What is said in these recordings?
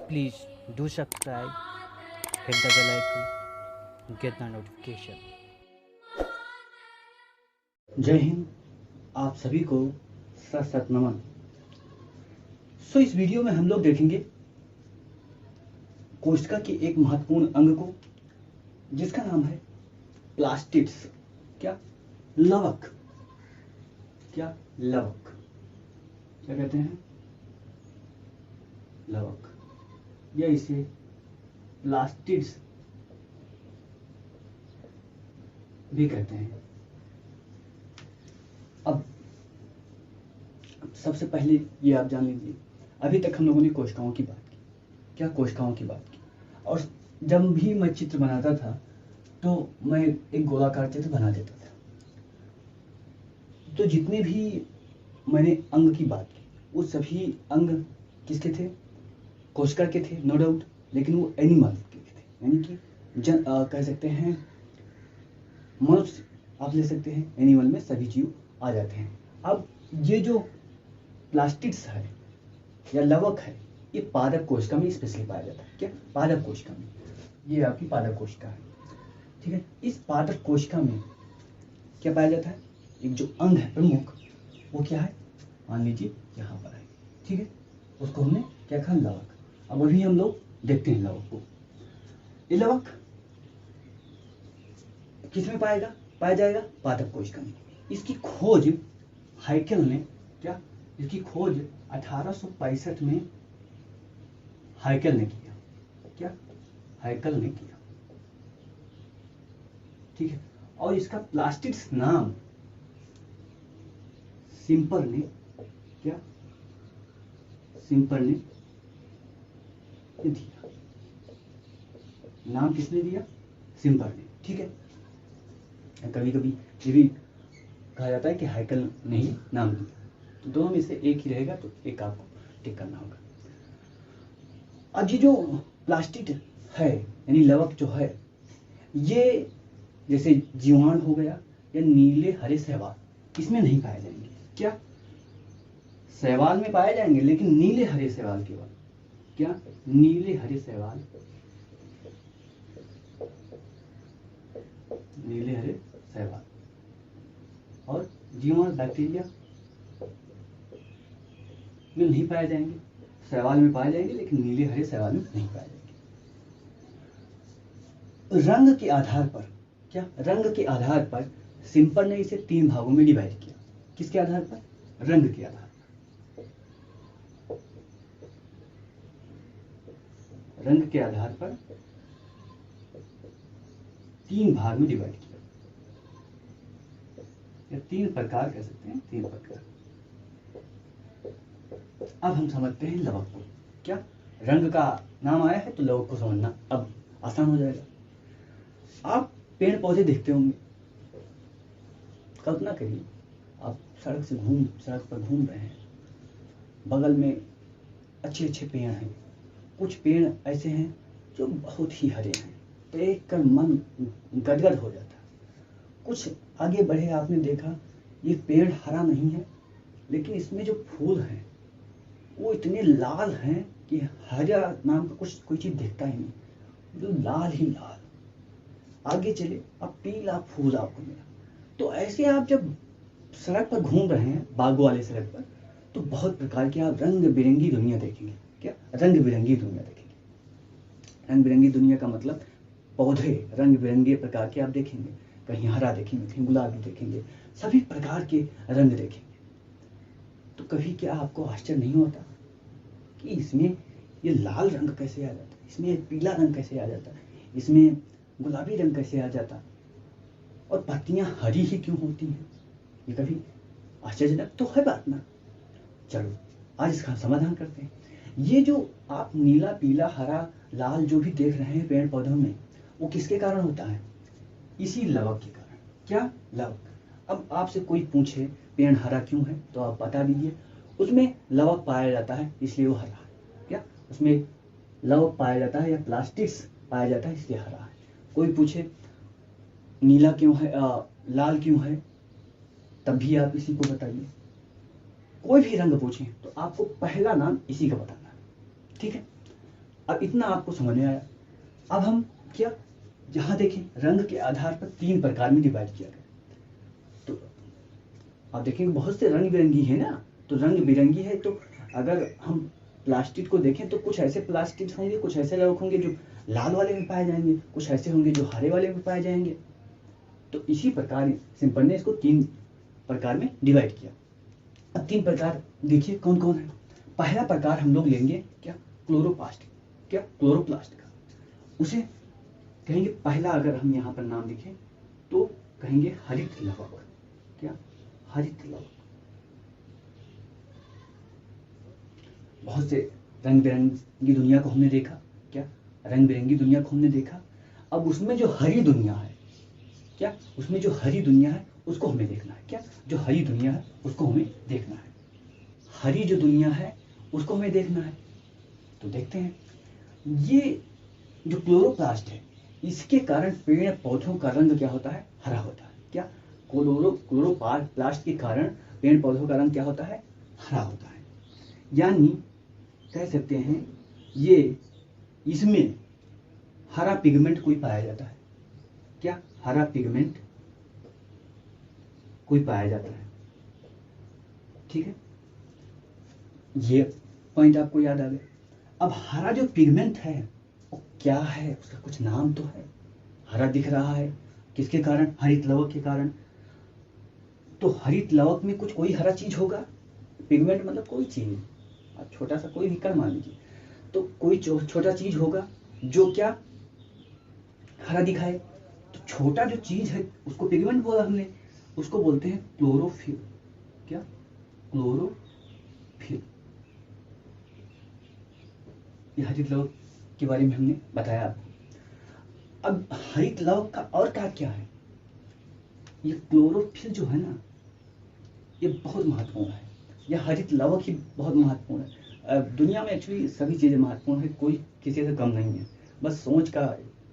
Please do subscribe, hit the bell icon, get the notification. जय हिंद। आप सभी को सत सत नमन। इस वीडियो में हम लोग देखेंगे कोशिका के एक महत्वपूर्ण अंग को, जिसका नाम है प्लास्टिड्स। क्या? लवक। क्या? लवक। क्या कहते हैं? लवक, या इसे प्लास्टिड्स भी कहते हैं। अब सबसे पहले ये आप जान लीजिए, अभी तक हम लोगों ने कोशिकाओं की बात की। क्या? कोशिकाओं की बात की। और जब भी मैं चित्र बनाता था तो मैं एक गोलाकार चित्र बना देता था। तो जितने भी मैंने अंग की बात की, वो सभी अंग किसके थे? कोशिका के थे, नो डाउट। लेकिन वो एनिमल के थे, यानी कि कह सकते हैं मनुष्य, आप ले सकते हैं, एनिमल में सभी जीव आ जाते हैं। अब ये जो प्लास्टिड्स है या लवक है, ये पादप कोशिका में स्पेशली पाया जाता है। क्या? पादप कोशिका में। ये आपकी पादप कोशिका है, ठीक है। इस पादप कोशिका में क्या पाया जाता है? एक जो अंग है प्रमुख, वो क्या है? मान लीजिए यहाँ पर है, ठीक है। उसको हमने क्या कहा? लवक। अब अभी हम लोग देखते हैं लवक को। ये लवक किस में पाया जाएगा? पादप कोशिका में। इसकी खोज हाइकेल ने, क्या? इसकी खोज 1865 में हाइकेल ने किया। क्या? हाइकेल ने किया, ठीक है। और इसका प्लास्टिड्स नाम सिम्पर ने, क्या? सिम्पर ने दिया। नाम किसने दिया? सिम्पर ने, ठीक है। कभी कभी ये भी कहा जाता है कि हाइकेल ने ही नाम दिया। तो दोनों में से एक ही रहेगा, तो एक आपको टिक करना होगा। अब ये जो प्लास्टिड है, यानी लवक जो है, ये जैसे जीवाणु हो गया या नीले हरे शैवाल, इसमें नहीं पाए जाएंगे। क्या? शैवाल में पाए जाएंगे, लेकिन नीले हरे शैवाल केवल। क्या? नीले हरे शैवाल, नीले हरे शैवाल। और जीवाणु बैक्टीरिया में नहीं पाए जाएंगे। शैवाल में पाए जाएंगे, लेकिन नीले हरे शैवाल में नहीं पाए जाएंगे। रंग के आधार पर, क्या? रंग के आधार पर सिम्पर ने इसे 3 भागों में डिवाइड किया। किसके आधार पर? रंग के आधार पर। रंग के आधार पर 3 भाग में डिवाइड किया, या 3 प्रकार कह सकते हैं, 3 प्रकार। अब हम समझते हैं लवक को। क्या? रंग का नाम आया है तो लवक को समझना अब आसान हो जाएगा। आप पेड़ पौधे देखते होंगे। कल्पना करिए, आप सड़क पर घूम रहे हैं, बगल में अच्छे अच्छे पेड़ हैं। कुछ पेड़ ऐसे हैं जो बहुत ही हरे हैं, देख कर मन गदगद हो जाता है। कुछ आगे बढ़े, आपने देखा ये पेड़ हरा नहीं है, लेकिन इसमें जो फूल हैं वो इतने लाल हैं कि हरा नाम का कोई चीज दिखता ही नहीं, जो लाल ही लाल। आगे चले, अब पीला फूल आपको मिला। तो ऐसे आप जब सड़क पर घूम रहे हैं, बागों वाले सड़क पर, तो बहुत प्रकार की आप रंग बिरंगी दुनिया देखेंगे। क्या? रंग बिरंगी दुनिया देखेंगे। रंग बिरंगी दुनिया का मतलब पौधे रंग बिरंगे प्रकार के आप देखेंगे। कहीं हरा देखेंगे, कहीं गुलाबी देखेंगे, सभी प्रकार के रंग देखेंगे। तो कभी क्या आपको आश्चर्य नहीं होता कि इसमें ये लाल रंग कैसे आ जाता है, इसमें पीला रंग कैसे आ जाता है, इसमें गुलाबी रंग कैसे आ जाता है, और पत्तियां हरी ही क्यों होती हैं? ये कभी आश्चर्यजनक तो है बात ना। चलो आज इसका समाधान करते हैं। ये जो आप नीला, पीला, हरा, लाल जो भी देख रहे हैं पेड़ पौधों में, वो किसके कारण होता है? इसी लवक के कारण। क्या? लवक। अब आपसे कोई पूछे पेड़ हरा क्यों है, तो आप बता दीजिए उसमें लवक पाया जाता है इसलिए वो हरा है। क्या? उसमें लवक पाया जाता है या प्लास्टिड्स पाया जाता है इसलिए हरा है। कोई पूछे नीला क्यों है, लाल क्यों है, तब भी आप इसी को बताइए। कोई भी रंग पूछें तो आपको पहला नाम इसी का बताना है, ठीक है। अब इतना आपको समझ में आया। अब हम क्या, यहाँ देखें रंग के आधार पर 3 प्रकार में डिवाइड किया गया। तो आप देखेंगे बहुत से रंग बिरंगी है ना, तो रंग बिरंगी है। तो अगर हम प्लास्टिक को देखें तो कुछ ऐसे प्लास्टिक होंगे, कुछ ऐसे लौक होंगे जो लाल वाले में पाए जाएंगे, कुछ ऐसे होंगे जो हरे वाले में पाए जाएंगे। तो इसी प्रकार सिंपल ने इसको 3 प्रकार में डिवाइड किया। अब 3 प्रकार देखिए कौन कौन है। पहला प्रकार हम लोग लेंगे क्या, क्लोरोप्लास्ट, क्या क्लोरोप्लास्ट का। उसे कहेंगे पहला, अगर हम यहाँ पर नाम लिखें तो कहेंगे हरित लवक। क्या, हरित लवक। बहुत से रंग बिरंगी दुनिया को हमने देखा, क्या रंग बिरंगी दुनिया को हमने देखा। अब उसमें जो हरी दुनिया है, क्या उसमें जो हरी दुनिया है उसको हमें देखना है। क्या, जो हरी दुनिया है उसको हमें देखना है। हरी जो दुनिया है उसको हमें देखना है। तो देखते हैं, ये जो क्लोरोप्लास्ट है इसके कारण पेड़ पौधों का रंग क्या होता है, हरा होता है। क्या, क्लोरोप्लास्ट के कारण पेड़ पौधों का रंग क्या होता है, हरा होता है। यानी कह सकते हैं ये इसमें हरा पिगमेंट कोई पाया जाता है। क्या, हरा पिगमेंट कोई पाया जाता है। ठीक है, ये पॉइंट आपको याद आ गया। अब हरा जो पिगमेंट है वो क्या है, उसका कुछ नाम तो है। हरा दिख रहा है किसके कारण, हरित लवक के कारण। तो हरित लवक में कुछ कोई हरा चीज होगा। पिगमेंट मतलब कोई चीज, आप छोटा सा कोई भी कण मान लीजिए, तो कोई छोटा चीज होगा जो क्या हरा दिखाए। तो छोटा जो चीज है उसको पिगमेंट बोला हमने, उसको बोलते हैं क्लोरोफिल। क्या, क्लोरोफिल। ये हरित लवक के बारे में हमने बताया आपको। अब हरित लवक का और क्या है, ये क्लोरोफिल जो है ना ये बहुत महत्वपूर्ण है। यह हरित लवक ही बहुत महत्वपूर्ण है। दुनिया में एक्चुअली सभी चीजें महत्वपूर्ण है, कोई किसी से कम नहीं है। बस सोच का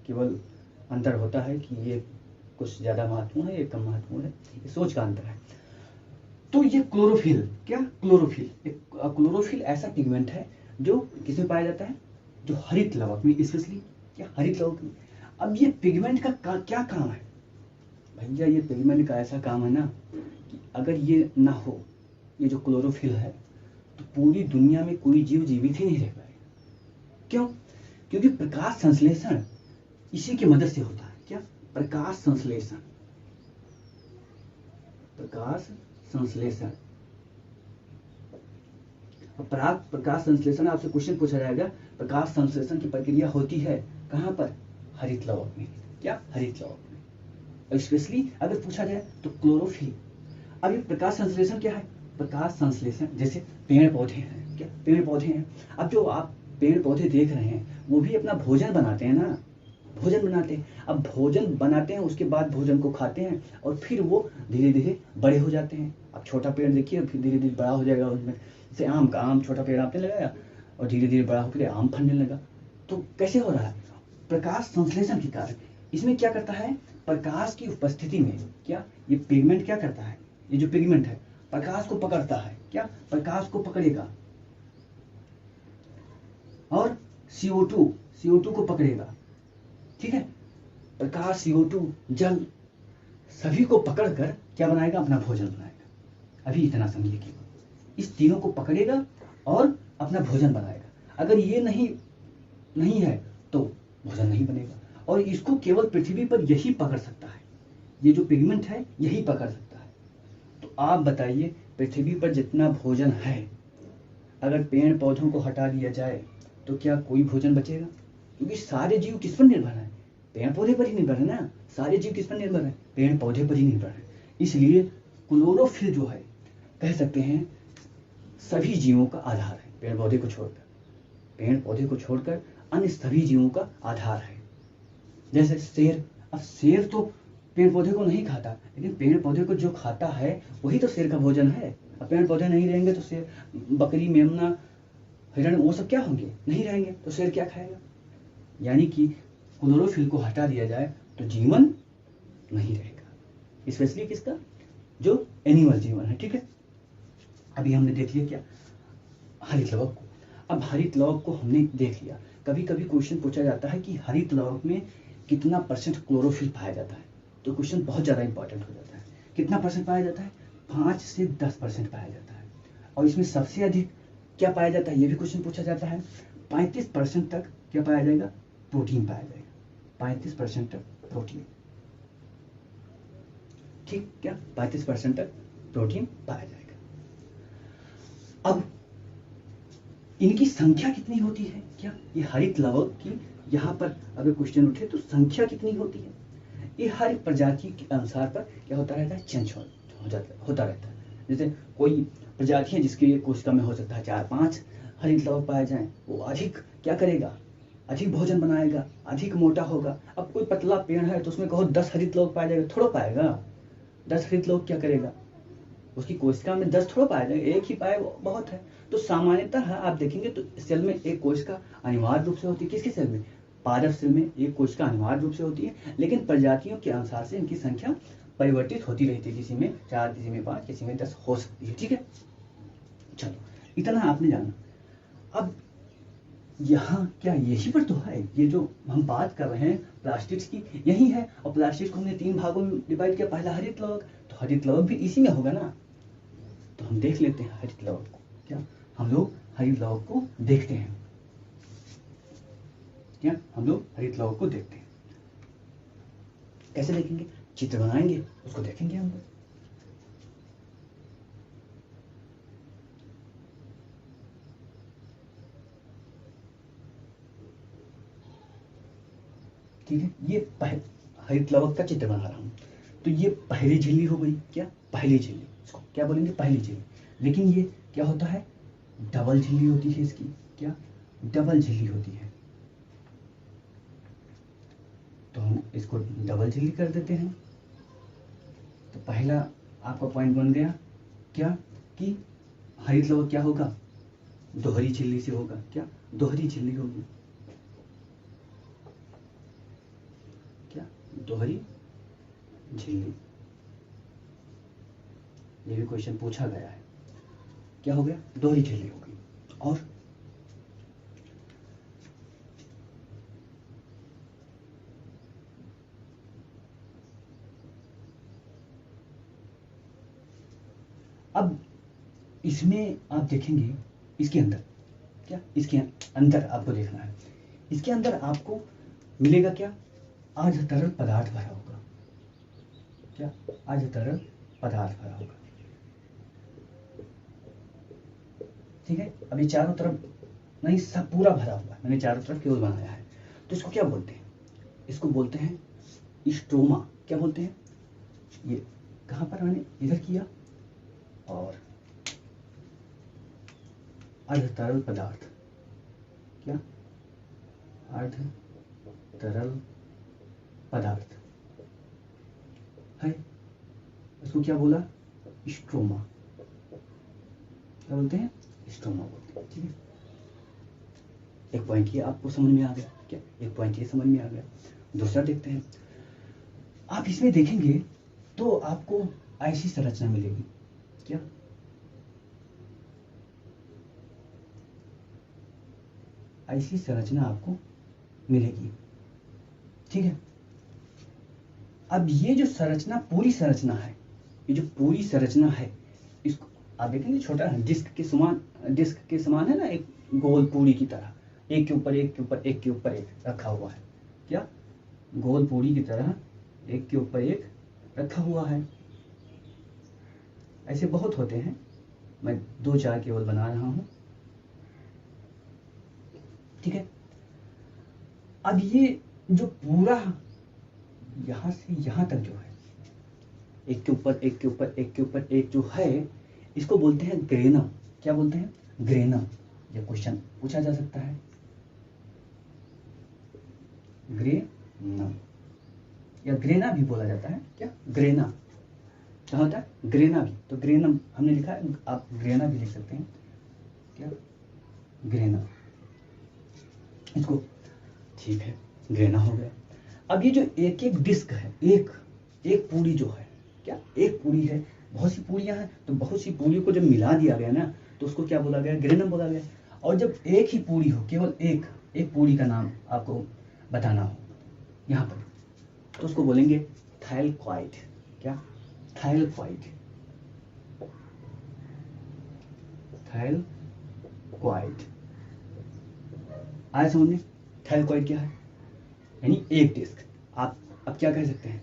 केवल अंतर होता है कि ये कुछ ज्यादा महत्वपूर्ण है, ये कम महत्वपूर्ण है, ये सोच का अंतर है। तो ये क्लोरोफिल, क्या क्लोरोफिल, क्लोरोफिल ऐसा पिगमेंट है जो किसमें पाया जाता है, जो हरित लवक में, स्पेशली क्या हरित लवक में। अब ये पिगमेंट का क्या काम है भैया, ये पिगमेंट का ऐसा काम है ना कि अगर ये ना हो, ये जो क्लोरोफिल है, तो पूरी दुनिया में कोई जीव जीवित ही नहीं रह पाएगा। क्यों, क्योंकि प्रकाश संश्लेषण इसी की मदद से होता है। क्या, प्रकाश संश्लेषण, प्रकाश संश्लेषण। प्रकाश संश्लेषण आपसे क्वेश्चन पूछा जाएगा, प्रकाश संश्लेषण की प्रक्रिया होती है कहां पर, हरित लवक में। क्या, हरित लवक में। स्पेशली अगर पूछा जाए तो क्लोरोफिल। अब ये प्रकाश संश्लेषण क्या है, प्रकाश संश्लेषण जैसे पेड़ पौधे हैं, क्या पेड़ पौधे हैं। अब जो आप पेड़ पौधे देख रहे हैं वो भी अपना भोजन बनाते हैं ना, भोजन बनाते हैं। अब भोजन बनाते हैं, उसके बाद भोजन को खाते हैं और फिर वो धीरे धीरे बड़े हो जाते हैं। अब छोटा पेड़ देखिए, फिर धीरे धीरे बड़ा हो जाएगा। उसमें जैसे आम का, आम छोटा पेड़ आपने लगाया और धीरे धीरे बड़ा होकर आम फलने लगा। तो कैसे हो रहा है, प्रकाश संश्लेषण के कारण। इसमें क्या करता है, प्रकाश की उपस्थिति में क्या ये पिगमेंट क्या करता है, ये जो पिगमेंट है प्रकाश को पकड़ता है। क्या, प्रकाश को पकड़ेगा और CO2 को पकड़ेगा। ठीक है, प्रकाश, CO2, जल सभी को पकड़कर क्या बनाएगा, अपना भोजन बनाएगा। अभी इतना समझिए कि इस तीनों को पकड़ेगा और अपना भोजन बनाएगा। अगर ये नहीं है तो भोजन नहीं बनेगा। और इसको केवल पृथ्वी पर यही पकड़ सकता है, ये जो पिगमेंट है यही पकड़ सकता है। तो आप बताइए, पृथ्वी पर जितना भोजन है, अगर पेड़ पौधों को हटा दिया जाए तो क्या कोई भोजन बचेगा? क्योंकि सारे जीव किस पर निर्भर है, पेड़ पौधे पर ही निर्भर है ना। सारे जीव किस पर निर्भर है, पेड़ पौधे पर ही निर्भर है। इसलिए क्लोरोफिल जो है कह सकते हैं सभी जीवों का आधार है, पेड़ पौधे को छोड़कर अन्य सभी जीवों का आधार है। जैसे शेर, अब शेर तो पेड़ पौधे को नहीं खाता, लेकिन पेड़ पौधे को जो खाता है वही तो शेर का भोजन है। अब पेड़ पौधे नहीं रहेंगे तो शेर, बकरी, मेमना, हिरण, वो सब क्या होंगे, नहीं रहेंगे, तो शेर क्या खाएगा। यानी कि क्लोरोफिल को हटा दिया जाए तो जीवन नहीं रहेगा, स्पेशली किसका, जो एनिमल जीवन है। ठीक है, अभी हमने देख लिया क्या, हरित लवक को। अब हरित लवक को हमने देख लिया, कभी कभी क्वेश्चन पूछा जाता है कि हरित लवक में कितना परसेंट क्लोरोफिल पाया जाता है, तो क्वेश्चन बहुत ज़्यादा इंपॉर्टेंट हो जाता है। कितना परसेंट पाया जाता है? 5 से 10% पाया जाता है। और इसमें सबसे अधिक क्या पाया जाता है, ये भी क्वेश्चन पूछा जाता है। 35% तक क्या पाया जाएगा? प्रोटीन पाया जाएगा। 35% तक प्रोटीन, ठीक, क्या 35% तक प्रोटीन पाया जाएगा। अब इनकी संख्या कितनी होती है? क्या ये हरित लवक की यहाँ पर अगर क्वेश्चन उठे तो संख्या कितनी होती है? ये हर प्रजाति के अनुसार पर क्या होता रहता है? चेंज होता रहता है। जैसे कोई प्रजाति है जिसके कोशिका में हो सकता है 4-5 हरित लवक पाए जाएं, वो अधिक क्या करेगा? अधिक भोजन बनाएगा, अधिक मोटा होगा। अब कोई पतला पेड़ है तो उसमें कहो 10 हरित लवक पाया जाएगा, थोड़ा पाएगा। 10 हरित लवक क्या करेगा? उसकी कोशिका में 10 थोड़ा पाया जाएगा, एक ही पाए वो बहुत है। तो सामान्यतः आप देखेंगे तो सेल में एक कोशिका अनिवार्य रूप से होती है। किसके सेल में? पादप सेल में एक कोशिका अनिवार्य रूप से होती है, लेकिन प्रजातियों के अनुसार से इनकी संख्या परिवर्तित होती रहती है। किसी में 4, किसी में 5, किसी में 10 हो सकती है। ठीक है, चलो इतना आपने जाना। अब यहाँ क्या यही पर तो है, ये जो हम बात कर रहे हैं प्लास्टिक्स की यही है। और प्लास्टिक को हमने 3 भागों में डिवाइड किया। पहला हरित लवक, तो हरित लवक भी इसी में होगा ना। तो हम देख लेते हैं हरित लवक को। क्या हम लोग हरित लवक को देखते हैं? क्या हम लोग हरित लवक को देखते हैं? कैसे देखेंगे? चित्र बनाएंगे, उसको देखेंगे हम लोग। ठीक है, ये हरित लवक का चित्र बना रहा हूं। तो ये पहली झिल्ली हो गई। क्या? पहली झिल्ली, इसको क्या बोलेंगे? पहली झिल्ली। लेकिन ये क्या होता है? डबल झिल्ली होती है इसकी। क्या? डबल झिल्ली होती है। तो हम इसको डबल झिल्ली कर देते हैं। तो पहला आपका पॉइंट बन गया क्या कि हरित लवक क्या होगा? दोहरी झिल्ली से होगा। क्या? दोहरी झिल्ली होगी। क्या? दोहरी झिल्ली। ये भी क्वेश्चन पूछा गया है। क्या हो गया? दोहरी झिल्ली हो गई। और अब इसमें आप देखेंगे इसके अंदर, क्या इसके अंदर आपको देखना है, इसके अंदर आपको मिलेगा क्या? अर्ध तरल पदार्थ भरा होगा। क्या? अर्ध तरल पदार्थ भरा होगा। ठीक है, अभी चारों तरफ नहीं, सब पूरा भरा हुआ है, मैंने चारों तरफ केवल बनाया है। तो इसको क्या बोलते हैं? इसको बोलते हैं स्ट्रोमा। क्या बोलते हैं? ये कहां पर मैंने इधर किया, और अर्ध तरल पदार्थ। क्या? अर्ध तरल पदार्थ है, इसको क्या बोला? स्ट्रोमा। क्या बोलते हैं? स्ट्रोमा बोलते हैं। ठीक है, एक पॉइंट ये आपको समझ में आ गया। क्या? एक पॉइंट ये समझ में आ गया। दूसरा देखते हैं। आप इसमें देखेंगे तो आपको ऐसी संरचना मिलेगी। क्या? ऐसी संरचना आपको मिलेगी। ठीक है, अब ये जो संरचना, पूरी संरचना है, ये जो पूरी संरचना है, इसको आप देखेंगे छोटा डिस्क के समान है ना, एक गोल पूरी की तरह, एक के ऊपर एक के ऊपर एक के ऊपर एक रखा हुआ है। क्या? गोल पूरी की तरह एक के ऊपर एक रखा हुआ है। ऐसे बहुत होते हैं, मैं 2-4 केवल बना रहा हूं। ठीक है, अब ये जो पूरा यहां से यहां तक जो है, एक के ऊपर एक के ऊपर एक के ऊपर एक जो है, इसको बोलते हैं ग्रेनम। क्या बोलते हैं? ग्रेनम। ये क्वेश्चन पूछा जा सकता है। ग्रेनम या ग्रेना भी बोला जाता है। क्या? ग्रेना क्या होता है? ग्रेना भी। तो ग्रेनम हमने लिखा है, आप ग्रेना भी लिख सकते हैं। क्या? ग्रेना, इसको ठीक है, ग्रेना हो गया। अब ये जो एक एक डिस्क है, एक एक पूरी जो है, क्या एक पूरी है, बहुत सी पूरियां हैं, तो बहुत सी पूरी को जब मिला दिया गया ना, तो उसको क्या बोला गया? ग्रेनम बोला गया। और जब एक ही पूरी हो, केवल एक एक पूरी का नाम आपको बताना हो यहाँ पर, तो उसको बोलेंगे थाइलकॉइड। क्या? थाइलकॉइड। थाइलकॉइड आया समझ में? थाइलकॉइड क्या है? यानी एक डिस्क। आप अब क्या कह सकते हैं?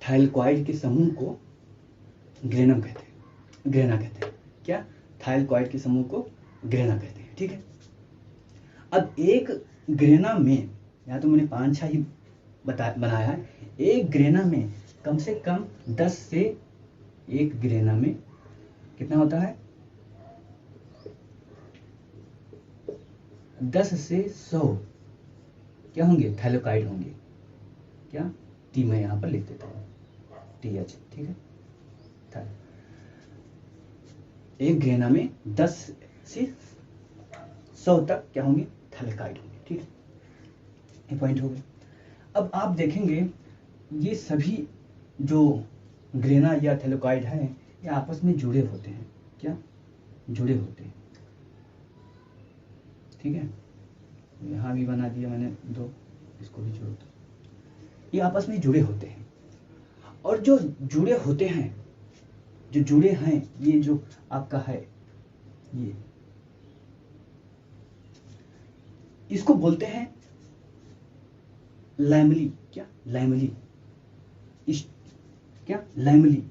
थाइलकॉइड के समूह को ग्रेनम कहते हैं, ग्रेना कहते हैं। क्या? थाइलकॉइड के समूह को ग्रेना कहते हैं। ठीक है। अब एक ग्रेना में, यहाँ तो मैंने 5-6 ही बनाया है, एक ग्रेना में कम से कम 10 से, एक ग्रेना में कितना होता है? 10 से 100 क्या होंगे? थाइलकॉइड होंगे। क्या? टी मैं यहाँ पर लिख देता हूँ, TH। ठीक है। एक ग्रेना में 10 से 100 तक क्या होंगे? थाइलकॉइड होंगे। ठीक है, ये पॉइंट हो गए। अब आप देखेंगे ये सभी जो ग्रेना या थाइलकॉइड है ये आपस में जुड़े होते हैं। क्या? जुड़े होते हैं। ठीक है, यहाँ भी बना दिया मैंने 2, इसको भी जोड़ दो। ये आपस में जुड़े होते हैं, और जो जुड़े होते हैं, जो जुड़े हैं, ये जो आपका है, ये इसको बोलते हैं लैमली। क्या? लैमली। क्या? लैमली।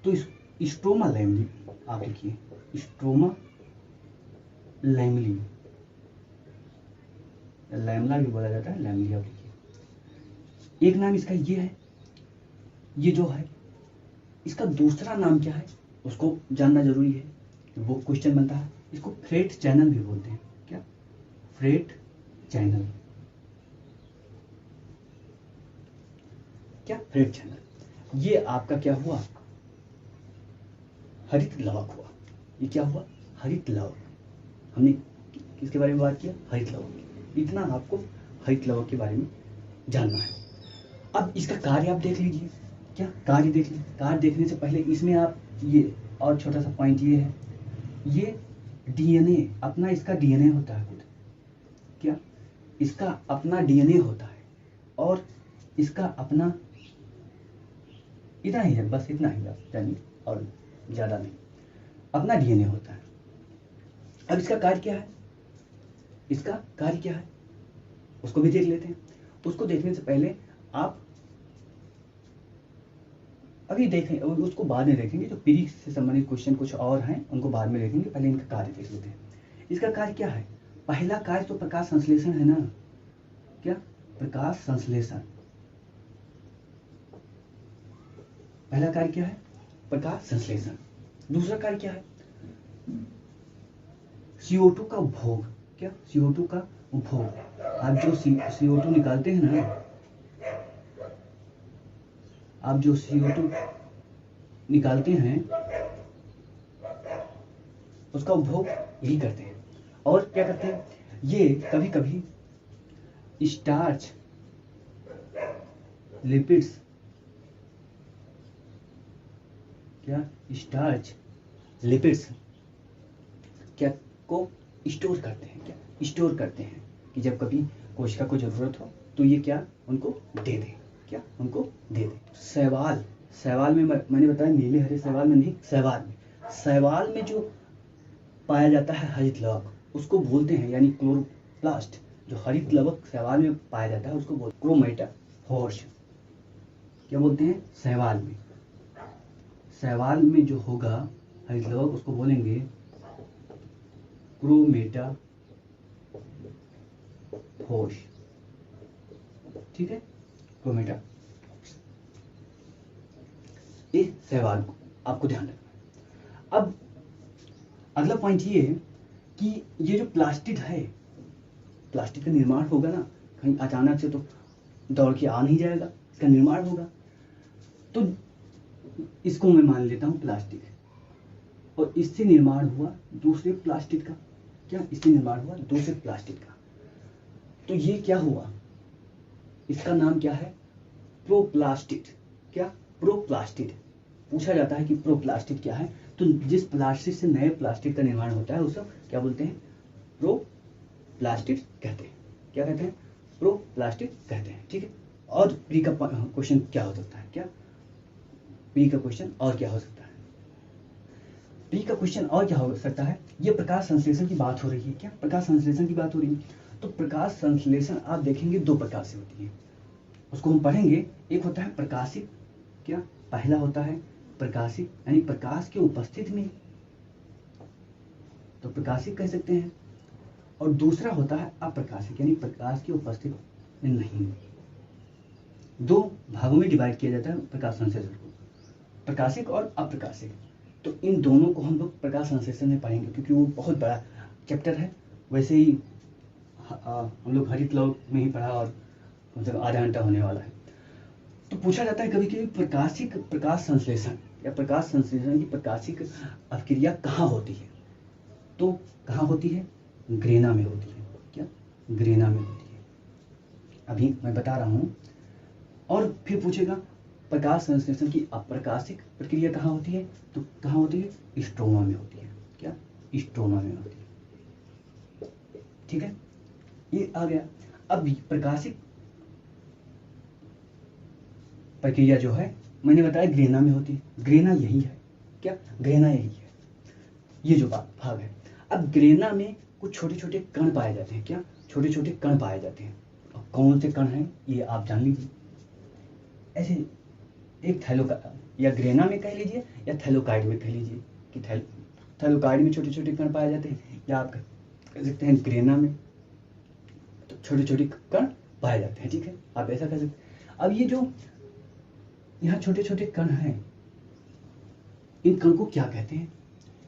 तो स्ट्रोमा लैमली आप लिखिए, स्ट्रोमा लैमली, लैमला भी बोला जाता है, लैमली आप लिखिए। एक नाम इसका ये है, ये जो है इसका दूसरा नाम क्या है उसको जानना जरूरी है, वो क्वेश्चन बनता है। इसको फ्रेट चैनल भी बोलते हैं। क्या? Freight channel. क्या? Freight channel. ये आपका क्या हुआ? हरित लवक हुआ। ये क्या हुआ? हरित लवक। हमने किसके बारे में बात किया? हरित लवक। इतना आपको हरित लवक के बारे में जानना है। अब इसका कार्य आप देख लीजिए। क्या? कार्य देख लीजिए। कार्य देखने से पहले इसमें आप ये और छोटा सा पॉइंट ये है, ये डीएनए अपना, इसका डीएनए होता है खुद। क्या? इसका अपना डीएनए होता है, और इसका अपना, इतना ही है, बस इतना ही आप जानिए, और ज्यादा नहीं। अपना डीएनए होता है। अब इसका कार्य क्या है? इसका कार्य क्या है उसको भी देख लेते हैं। उसको देखने से पहले आप अभी देखें, उसको बाद में देखेंगे। जो पीढ़ी से संबंधित क्वेश्चन कुछ और हैं उनको बाद में देखेंगे, पहले इनका कार्य देख लेते हैं। इसका कार्य क्या है? पहला कार्य तो प्रकाश संश्लेषण है ना। क्या? प्रकाश संश्लेषण। पहला कार्य क्या है? प्रकाश संश्लेषण। दूसरा कार्य क्या है? CO2 का उपभोग। क्या? CO2 का उपभोग। आप जो CO2 निकालते हैं ना, आप जो CO2 निकालते हैं उसका उपभोग यही करते हैं। और क्या करते हैं? ये कभी कभी स्टार्च, लिपिड्स, क्या? स्टार्च, लिपिड्स क्या को स्टोर करते हैं। क्या? स्टोर करते हैं कि जब कभी कोशिका को जरूरत हो तो ये क्या उनको दे दे। क्या? उनको दे दे। शैवाल, शैवाल में मैंने बताया नीले हरे शैवाल में नहीं, शैवाल में, शैवाल में जो पाया जाता है हरित लवक उसको बोलते हैं, यानी क्लोरोप्लास्ट। जो हरित लवक शैवाल में पाया जाता है उसको बोलते हैं क्रोमेटाफोर्स। क्या बोलते हैं? शैवाल में, शैवाल में जो होगा हरित लवक उसको बोलेंगे क्रोमेटाफोर्स। ठीक है, क्रोमेटा। ये शैवाल को आपको ध्यान रखना। अब अगला पॉइंट ये है कि ये जो प्लास्टिड है, प्लास्टिक का निर्माण होगा ना, कहीं अचानक से तो दौड़ के आ नहीं जाएगा, इसका निर्माण होगा। तो इसको मैं मान लेता हूं प्लास्टिक, और इससे निर्माण हुआ दूसरे प्लास्टिक का। क्या? इससे निर्माण हुआ दूसरे प्लास्टिक का। तो ये क्या हुआ? इसका नाम क्या है? प्रोप्लास्टिड। क्या? प्रोप्लास्टिड। पूछा जाता है कि प्रोप्लास्टिड क्या है, तो जिस प्लास्टिक से नए प्लास्टिक का निर्माण होता है उसे क्या बोलते हैं? प्रोप्लास्टिड कहते हैं। क्या कहते हैं? प्रोप्लास्टिड कहते हैं। ठीक है। और प्री का क्वेश्चन क्या हो सकता है? क्या प्री का क्वेश्चन और क्या हो सकता है? प्री का क्वेश्चन और क्या हो सकता है? ये प्रकाश संश्लेषण की बात हो रही है। क्या प्रकाश संश्लेषण की बात हो रही है? तो प्रकाश संश्लेषण आप देखेंगे दो प्रकार से होती है, उसको हम पढ़ेंगे। एक होता है प्रकाशिक, क्या पहला होता है प्रकाशिक यानी प्रकाश के उपस्थिति में, तो प्रकाशिक कह सकते हैं, और दूसरा होता है अप्रकाशिक यानी प्रकाश की उपस्थिति में नहीं। दो भागों में डिवाइड किया जाता है प्रकाश संश्लेषण को, प्रकाशिक और अप्रकाशिक। तो इन दोनों को हम लोग प्रकाश संश्लेषण में पढ़ेंगे क्योंकि वो बहुत बड़ा चैप्टर है। वैसे ही हम लोग हरित लॉ में ही पढ़ा और मतलब आधा घंटा होने वाला है। तो पूछा जाता है कभी कभी प्रकाशिक प्रकाश संश्लेषण या प्रकाश संश्लेषण की प्रकाशिक अभिक्रिया कहाँ होती है? तो कहाँ होती है? ग्रेना में होती है। क्या? ग्रेना में होती है, अभी मैं बता रहा हूँ। और फिर पूछेगा प्रकाश संश्लेषण की अप्रकाशिक प्रक्रिया कहाँ होती है? तो कहाँ होती है? स्ट्रोमा में होती है। क्या? स्ट्रोमा में होती है। ठीक है, ये आ गया। अब प्रकाशिक प्रक्रिया जो है मैंने बताया ग्रेना में होती है। ग्रेना यही है। क्या? ग्रेना यही है, ये जो भाग है। अब ग्रेना में कुछ छोटे छोटे कण पाए जाते हैं। क्या? छोटे छोटे कण पाए जाते हैं। और कौन से कण हैं ये आप जान लीजिए। ऐसे एक या ग्रेना में कह लीजिए या थैलोकाइड में कह लीजिए कि थैलोकाइड में छोटे छोटे कण पाए जाते हैं, या आप कह सकते हैं ग्रेना में तो छोटे छोटे कण पाए जाते हैं। ठीक है, आप ऐसा कह सकते हैं। अब ये जो यहाँ छोटे छोटे कण हैं, इन कण को क्या कहते हैं?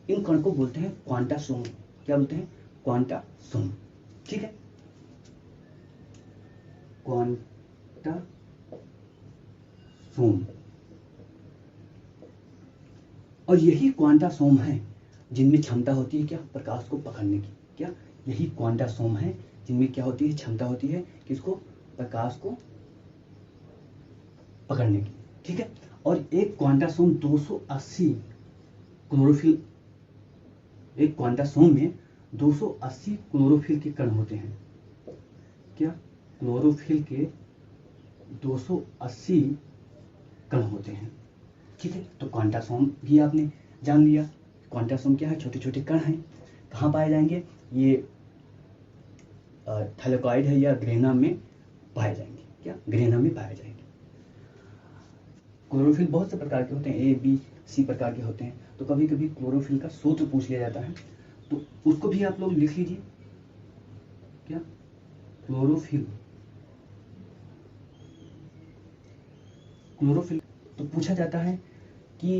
इन कण को बोलते हैं क्वांटासोम। क्या बोलते हैं? क्वांटासोम। ठीक है, क्वांटासोम। और यही क्वांटासोम है जिनमें क्षमता होती है क्या? प्रकाश को पकड़ने की। क्या? यही क्वांटासोम है जिनमें क्या होती है? क्षमता होती है किसको? प्रकाश को पकड़ने की। ठीक है, और एक क्वांटासोम 280 क्लोरोफिल, एक क्वांटासोम में 280 क्लोरोफिल के कण होते हैं। क्या? क्लोरोफिल के 280 कण होते हैं। ठीक है, तो क्वांटासोम भी आपने जान लिया। क्वांटासोम क्या है? छोटे छोटे कण हैं। कहाँ पाए जाएंगे? ये थैलेकॉइड है या ग्रेना में पाए जाएंगे। क्या? ग्रेना में पाए जाएंगे। क्लोरोफिल बहुत से प्रकार के होते हैं, A, B, C प्रकार के होते हैं। तो कभी कभी क्लोरोफिल का सूत्र पूछ लिया जाता है, तो उसको भी आप लोग लिख लीजिए। क्या? क्लोरोफिल तो पूछा जाता है कि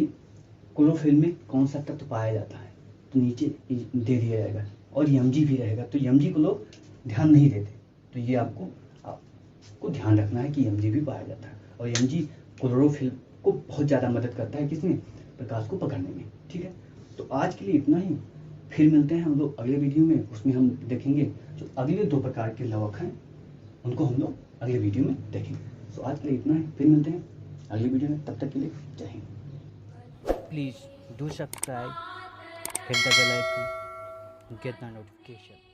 क्लोरोफिल में कौन सा तत्व पाया जाता है, तो नीचे दे दिया जाएगा। और Mg भी रहेगा, तो Mg को लोग ध्यान नहीं देते, तो ये आपको ध्यान रखना है कि Mg भी पाया जाता है। और Mg क्लोरोफिल को बहुत ज़्यादा मदद करता है किसमें? प्रकाश को पकड़ने में। ठीक है, तो आज के लिए इतना ही। फिर मिलते हैं हम लोग अगले वीडियो में, उसमें हम देखेंगे जो अगले दो प्रकार के लवक हैं, उनको हम लोग अगले वीडियो में देखेंगे। तो आज के लिए इतना ही, फिर मिलते हैं अगले वीडियो में। तब तक के लिए जय Hind. Please do subscribe, hit the bell icon, get the notification.